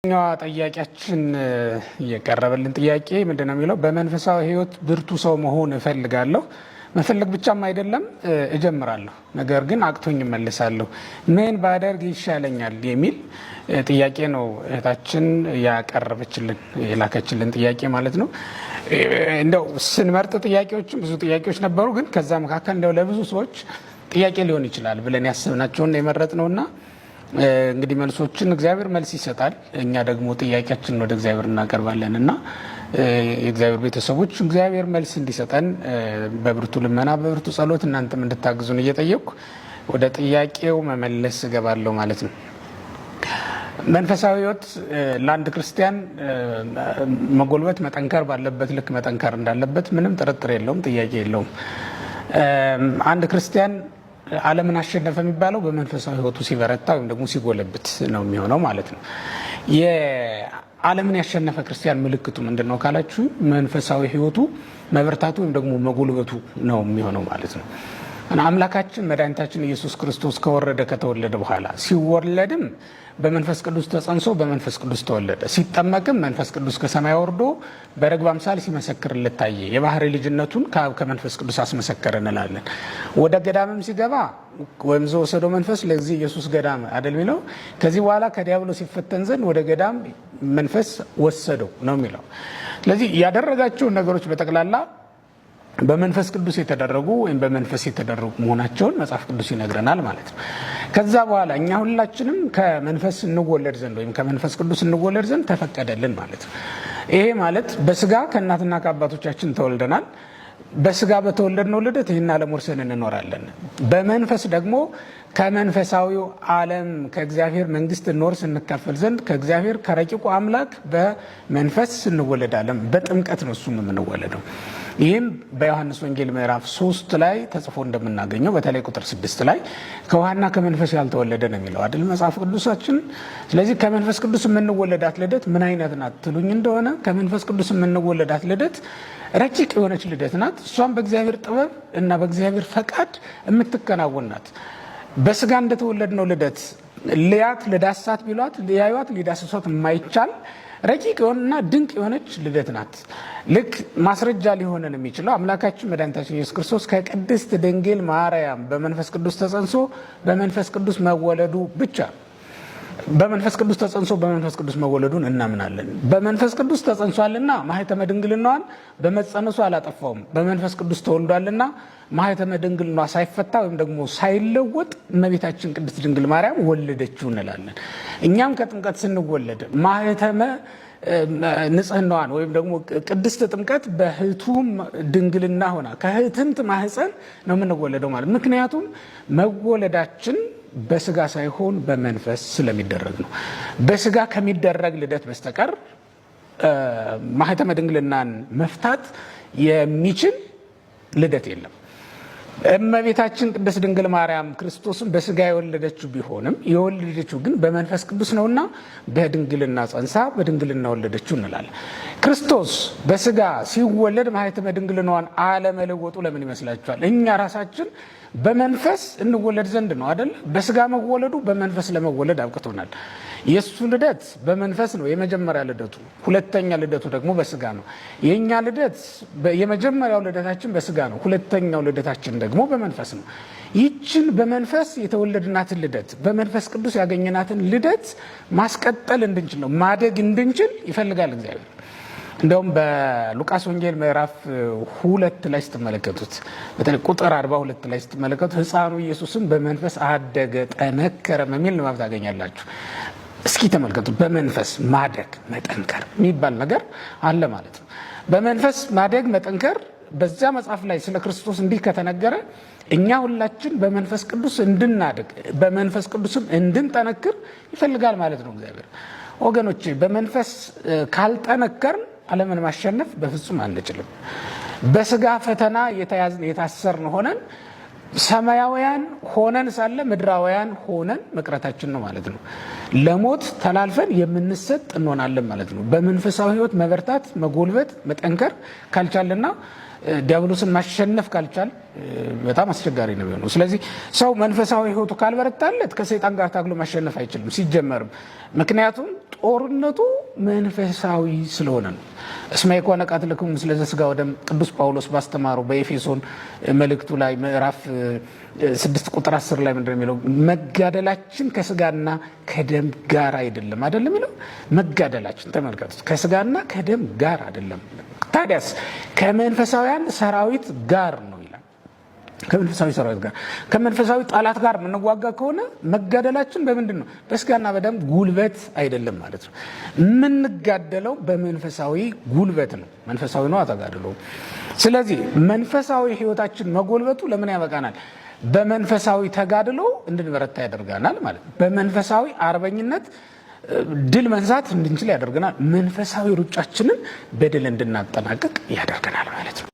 ጥያቄያችን የቀረበልን ጥያቄ ምንድነው የሚለው በመንፈሳዊ ህይወት ብርቱ ሰው መሆን እፈልጋለሁ። መፈለግ ብቻም አይደለም እጀምራለሁ፣ ነገር ግን አቅቶኝ እመልሳለሁ። ምን ባደርግ ይሻለኛል የሚል ጥያቄ ነው እህታችን ያቀረበችልን የላከችልን ጥያቄ ማለት ነው። እንደው ስንመርጥ ጥያቄዎችም ብዙ ጥያቄዎች ነበሩ፣ ግን ከዛ መካከል እንደው ለብዙ ሰዎች ጥያቄ ሊሆን ይችላል ብለን ያሰብናቸውን የመረጥነውና እንግዲህ መልሶችን እግዚአብሔር መልስ ይሰጣል። እኛ ደግሞ ጥያቄያችንን ወደ እግዚአብሔር እናቀርባለን እና የእግዚአብሔር ቤተሰቦች እግዚአብሔር መልስ እንዲሰጠን በብርቱ ልመና በብርቱ ጸሎት እናንተም እንድታግዙን እየጠየቅኩ ወደ ጥያቄው መመለስ እገባለሁ ማለት ነው። መንፈሳዊ ህይወት ለአንድ ክርስቲያን መጎልበት መጠንከር ባለበት ልክ መጠንከር እንዳለበት ምንም ጥርጥር የለውም፣ ጥያቄ የለውም። አንድ ክርስቲያን ዓለምን አሸነፈ የሚባለው በመንፈሳዊ ህይወቱ ሲበረታ ወይም ደግሞ ሲጎለብት ነው የሚሆነው ማለት ነው። የዓለምን ያሸነፈ ክርስቲያን ምልክቱ ምንድነው ካላችሁ መንፈሳዊ ህይወቱ መበርታቱ ወይም ደግሞ መጎልበቱ ነው የሚሆነው ማለት ነው። እና አምላካችን መድኃኒታችን ኢየሱስ ክርስቶስ ከወረደ ከተወለደ በኋላ ሲወለድም በመንፈስ ቅዱስ ተጸንሶ በመንፈስ ቅዱስ ተወለደ። ሲጠመቅም መንፈስ ቅዱስ ከሰማይ ወርዶ በርግብ አምሳል ሲመሰክርለት ታየ። የባህሪ ልጅነቱን ከመንፈስ ቅዱስ አስመሰከረ እንላለን። ወደ ገዳምም ሲገባ ወይም ዘወሰደው መንፈስ ለዚህ ኢየሱስ ገዳም አይደል የሚለው። ከዚህ በኋላ ከዲያብሎስ ሲፈተን ዘንድ ወደ ገዳም መንፈስ ወሰደው ነው የሚለው። ስለዚህ ያደረጋቸውን ነገሮች በጠቅላላ በመንፈስ ቅዱስ የተደረጉ ወይም በመንፈስ የተደረጉ መሆናቸውን መጽሐፍ ቅዱስ ይነግረናል ማለት ነው። ከዛ በኋላ እኛ ሁላችንም ከመንፈስ እንወለድ ዘንድ ወይም ከመንፈስ ቅዱስ እንወለድ ዘንድ ተፈቀደልን ማለት ነው። ይሄ ማለት በስጋ ከእናትና ከአባቶቻችን ተወልደናል። በስጋ በተወለድነው ልደት ይህን ዓለም ወርሰን እንኖራለን። በመንፈስ ደግሞ ከመንፈሳዊው ዓለም ከእግዚአብሔር መንግስት እንወርስ እንካፈል ዘንድ ከእግዚአብሔር ከረቂቁ አምላክ በመንፈስ እንወለዳለን። በጥምቀት ነው እሱም የምንወለደው። ይህም በዮሐንስ ወንጌል ምዕራፍ 3 ላይ ተጽፎ እንደምናገኘው በተለይ ቁጥር 6 ላይ ከውሃና ከመንፈስ ያልተወለደ ነው የሚለው አይደል መጽሐፍ ቅዱሳችን። ስለዚህ ከመንፈስ ቅዱስ የምንወለዳት ልደት ምን አይነት ናት ትሉኝ እንደሆነ ከመንፈስ ቅዱስ የምንወለዳት ልደት ረቂቅ የሆነች ልደት ናት። እሷም በእግዚአብሔር ጥበብ እና በእግዚአብሔር ፈቃድ የምትከናወን ናት። በስጋ እንደተወለድነው ልደት ልያት ልዳሳት ቢሏት ሊያዩት ሊዳስሷት የማይቻል ረቂቅ የሆነና ድንቅ የሆነች ልደት ናት። ልክ ማስረጃ ሊሆነን የሚችለው አምላካችን መድኃኒታችን ኢየሱስ ክርስቶስ ከቅድስት ድንግል ማርያም በመንፈስ ቅዱስ ተጸንሶ በመንፈስ ቅዱስ መወለዱ ብቻ። በመንፈስ ቅዱስ ተጸንሶ በመንፈስ ቅዱስ መወለዱን እናምናለን። በመንፈስ ቅዱስ ተጸንሷልና ማኅተመ ድንግልናዋን በመጸነሱ አላጠፋውም። በመንፈስ ቅዱስ ተወልዷልና ማኅተመ ድንግልናዋ ሳይፈታ ወይም ደግሞ ሳይለወጥ እመቤታችን ቅድስት ድንግል ማርያም ወለደችው እንላለን። እኛም ከጥምቀት ስንወለድ ማኅተመ ንጽህናዋን ወይም ደግሞ ቅድስት ጥምቀት በህቱም ድንግልና ሆና ከህትምት ማህፀን ነው የምንወለደው ማለት። ምክንያቱም መወለዳችን በስጋ ሳይሆን በመንፈስ ስለሚደረግ ነው። በስጋ ከሚደረግ ልደት በስተቀር ማኅተመ ድንግልናን መፍታት የሚችል ልደት የለም። እመቤታችን ቅድስት ድንግል ማርያም ክርስቶስን በስጋ የወለደችው ቢሆንም የወለደችው ግን በመንፈስ ቅዱስ ነውና በድንግልና ጸንሳ በድንግልና ወለደችው እንላለን። ክርስቶስ በስጋ ሲወለድ ማኅተመ ድንግልናዋን አለመለወጡ ለምን ይመስላችኋል? እኛ ራሳችን በመንፈስ እንወለድ ዘንድ ነው አይደል? በስጋ መወለዱ በመንፈስ ለመወለድ አብቅቶናል። የሱ ልደት በመንፈስ ነው የመጀመሪያ ልደቱ። ሁለተኛ ልደቱ ደግሞ በስጋ ነው። የኛ ልደት የመጀመሪያው ልደታችን በስጋ ነው። ሁለተኛው ልደታችን ደግሞ በመንፈስ ነው። ይችን በመንፈስ የተወለድናትን ልደት በመንፈስ ቅዱስ ያገኘናትን ልደት ማስቀጠል እንድንችል ነው ማደግ እንድንችል ይፈልጋል እግዚአብሔር። እንደውም በሉቃስ ወንጌል ምዕራፍ 2 ላይ ስትመለከቱት በተለይ ቁጥር 42 ላይ ስትመለከቱት ሕፃኑ ኢየሱስም በመንፈስ አደገ ጠነከረ የሚል ንባብ ታገኛላችሁ። እስኪ ተመልከቱ። በመንፈስ ማደግ መጠንከር የሚባል ነገር አለ ማለት ነው። በመንፈስ ማደግ መጠንከር በዛ መጽሐፍ ላይ ስለ ክርስቶስ እንዲህ ከተነገረ እኛ ሁላችን በመንፈስ ቅዱስ እንድናድግ በመንፈስ ቅዱስም እንድንጠነክር ይፈልጋል ማለት ነው እግዚአብሔር። ወገኖቼ በመንፈስ ካልጠነከርን ዓለምን ማሸነፍ በፍጹም አንችልም። በስጋ ፈተና የታሰርን ሆነን ሰማያውያን ሆነን ሳለ ምድራውያን ሆነን መቅረታችን ነው ማለት ነው። ለሞት ተላልፈን የምንሰጥ እንሆናለን ማለት ነው። በመንፈሳዊ ህይወት መበርታት፣ መጎልበት፣ መጠንከር ካልቻለና ዲያብሎስን ማሸነፍ ካልቻል በጣም አስቸጋሪ ነው የሚሆነው። ስለዚህ ሰው መንፈሳዊ ህይወቱ ካልበረታለት ከሰይጣን ጋር ታግሎ ማሸነፍ አይችልም ሲጀመርም። ምክንያቱም ጦርነቱ መንፈሳዊ ስለሆነ ነው። እስመ ይኮነ ቃትልክሙ ምስለ ዘሥጋ ወደም ቅዱስ ጳውሎስ ባስተማረው በኤፌሶን መልእክቱ ላይ ምዕራፍ 6 ቁጥር 10 ላይ ምንድነው የሚለው? መጋደላችን ከስጋና ከደም ጋር አይደለም የሚለው። መጋደላችን ተመልከቱት፣ ከስጋና ከደም ጋር አይደለም። ታዲያስ ከመንፈሳውያን ሰራዊት ጋር ነው ይላል። ከመንፈሳዊ ሰራዊት ጋር፣ ከመንፈሳዊ ጠላት ጋር የምንዋጋ ከሆነ መጋደላችን በምንድን ነው? በስጋና በደም ጉልበት አይደለም ማለት ነው። የምንጋደለው በመንፈሳዊ ጉልበት ነው። መንፈሳዊ ነው ተጋድሎ። ስለዚህ መንፈሳዊ ህይወታችን መጎልበቱ ለምን ያበቃናል? በመንፈሳዊ ተጋድሎ እንድንበረታ ያደርጋናል ማለት ነው። በመንፈሳዊ አርበኝነት ድል መንሳት እንድንችል ያደርገናል። መንፈሳዊ ሩጫችንን በድል እንድናጠናቀቅ ያደርገናል ማለት ነው።